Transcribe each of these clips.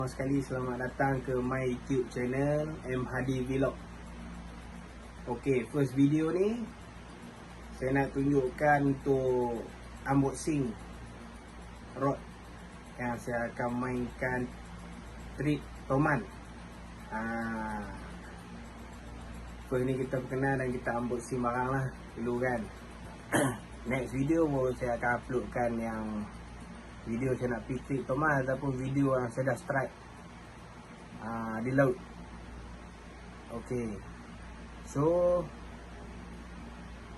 Sekali selamat datang ke my YouTube channel M Hadi Vlog. Ok, first video ni saya nak tunjukkan untuk unboxing rod yang saya akan mainkan trik toman. First ni kita berkenal dan kita unboxing barang lah dulu kan. Next video baru saya akan uploadkan yang video saya nak pergi trik toman ataupun video yang saya dah strike di laut. Ok, so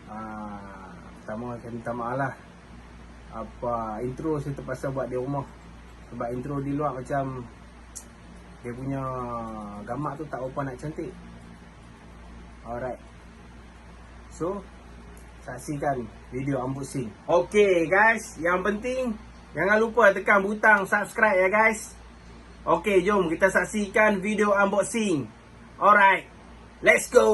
pertama saya minta maaf lah, intro saya terpaksa buat di rumah. Sebab intro di luar macam dia punya gambar tu tak apa nak cantik. Alright, so saksikan video unboxing. Ok guys, yang penting jangan lupa tekan butang subscribe ya guys. Ok, jom kita saksikan video unboxing. Alright, let's go.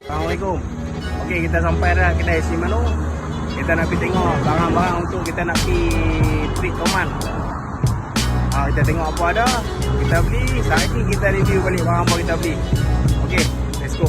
Assalamualaikum. Ok, kita sampai dah kedai Shimano. Kita nak pergi tengok barang-barang untuk kita nak pergi trik toman. Kita tengok apa ada, kita beli. Saat ni kita review balik barang-barang kita beli. Ok, let's go.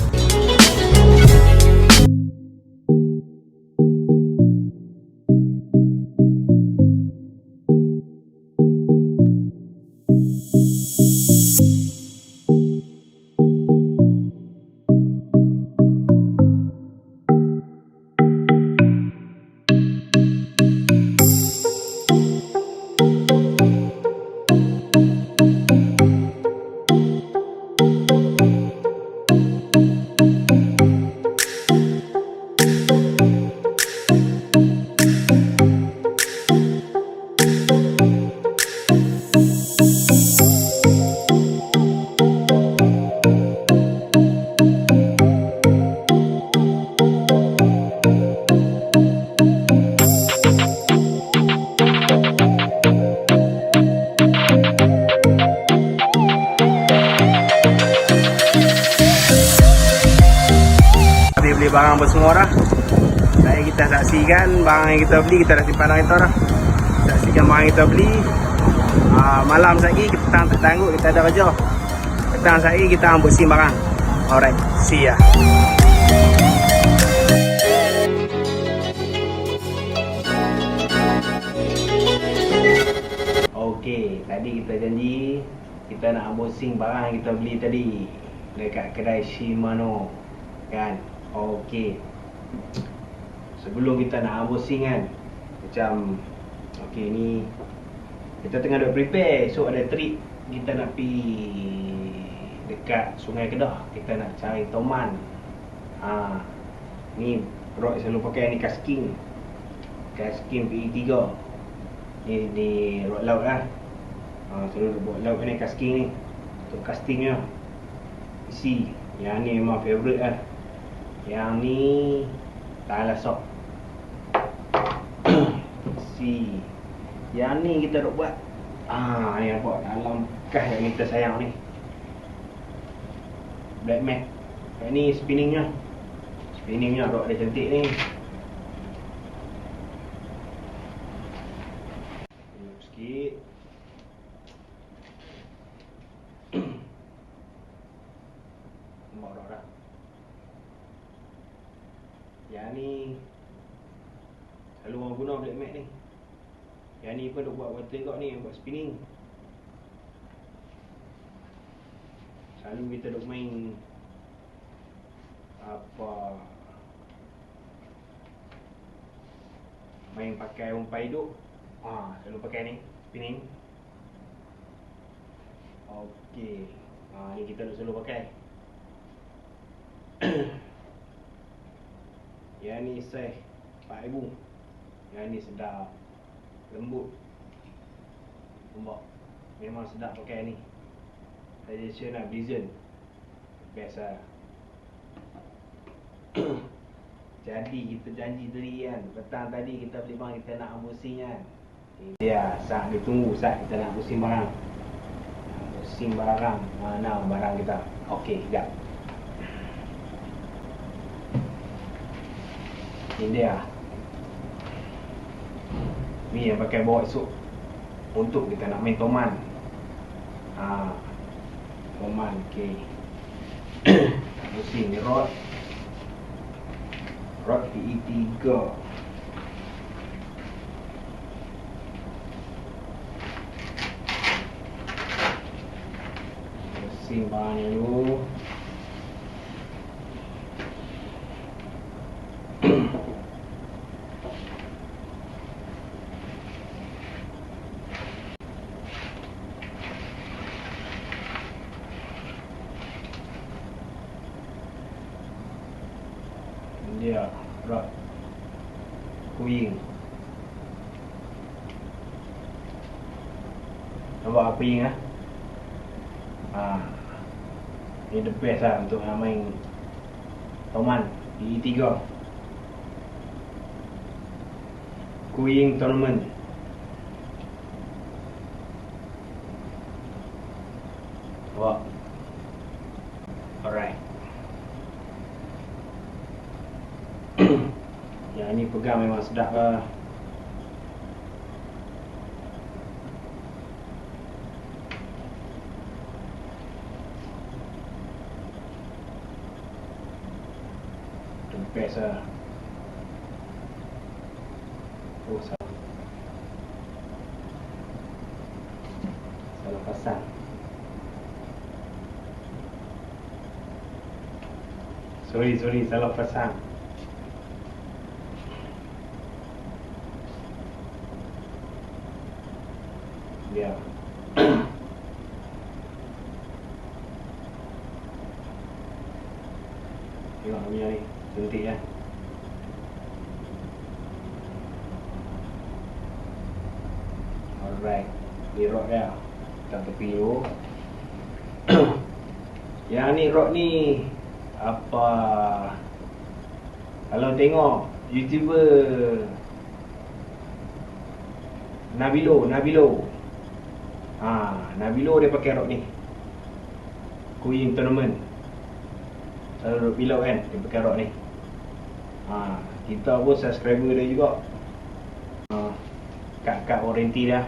Beli barang bersemua dah. Saya kita saksikan barang yang kita beli, kita dah simpan dalam kita dah. Saksikan barang yang kita beli. Malam lagi petang tak tangguh kita ada kerja. Petang lagi kita unboxing barang. Alright, see ya. Okay, tadi kita janji kita nak unboxing barang yang kita beli tadi dekat kedai Shimano kan. Okey, sebelum kita nak unboxing kan, macam okey ni kita tengah duk prepare. So ada trik, kita nak pergi dekat sungai Kedah, kita nak cari toman. Ni rod selalu pakai ni casting PE3. Ni rod laut lah. Selalu buat laut ni casting ni untuk castingnya. Isi yang ni memang favorite lah. Yang ni tahan lasok. Si yang ni kita duk buat. Ni nampak dalam kas yang kita sayang ni, black mat. Yang ni spinningnya rod dia cantik ni. Sikit. Nampak rod dah. Yang ni selalu orang guna black mat ni. Yang ni pun duk buat water juga ni, buat spinning. Selalu kita duk main main pakai umpai hidup. Selalu pakai ni spinning. Okey. Ni kita duk selalu pakai. Yang ni size 4,000. Yang ni sedap, lembut. Nampak? Memang sedap pakai ni. Suggestion lah, Blizzard. Best lah. Jadi kita janji tadi kan, petang tadi kita beli barang, kita nak unboxing kan. Ya, saat ditunggu saat kita nak unboxing barang. Unboxing barang. Mana barang kita? Okey, sekejap. Ini dia. Ni yang pakai bawa esok untuk kita nak main toman. Toman, okey. Pusing ni rod PE3. Pusing barang ni dulu. Dia rod kuing. Nampak kuing lah. Ni the best lah untuk main toman PE3 kuing tournament. Nampak? Alright. Yang ni pegang memang sedap lah. The best lah. Oh, salah pasang. Sorry, salah pasang. Dia tengok punya ni, cantik kan. Alright, ni rod dia kat tepi tu. Yang ni rod ni apa, kalau tengok YouTuber Nabilo Nabilo dia pakai rod ni kuing tournament. Selalu rod pilau kan, dia pakai rod ni. Kita pun subscriber dia juga. Kad warranty dah.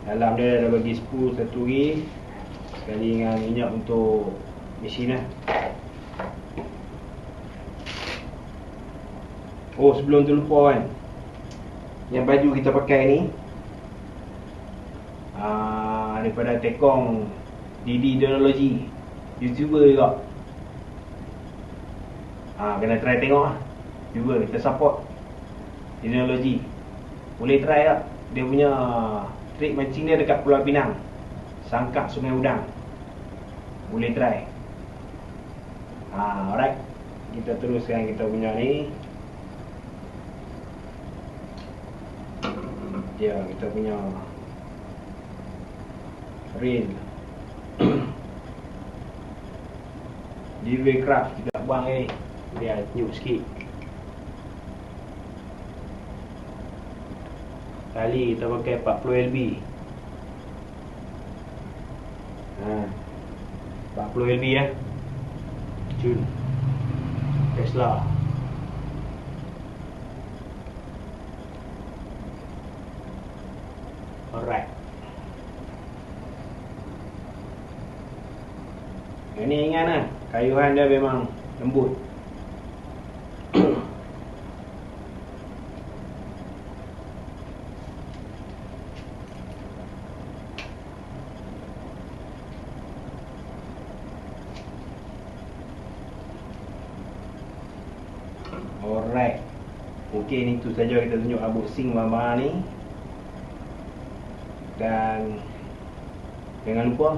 Dalam dia dah bagi spool satu lagi, sekali dengan minyak untuk mesin lah. Oh, sebelum tu lupa kan, yang baju kita pakai ni daripada tekong Didi Ideology, YouTuber juga. Kena try tengok lah. Cuba kita support Ideology. Boleh try lah. Dia punya trik mancing dia dekat Pulau Pinang, Sangkak Sungai Udang. Boleh try. Alright, kita teruskan kita punya ni. Dia kita punya reel DV Craft kita buang ni. Dia nyuk sikit. Tali kita pakai 40 LB. 40 LB ya. Jun Tesla. Alright. Ini ingat lah, kayuhan dia memang lembut. Alright. Mungkin itu saja kita tunjuk unboxing barang-barang ni. Dan jangan lupa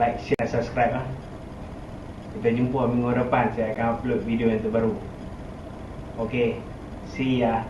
like, share, subscribe lah. Kita jumpa minggu depan, saya akan upload video yang terbaru. Okay, see ya.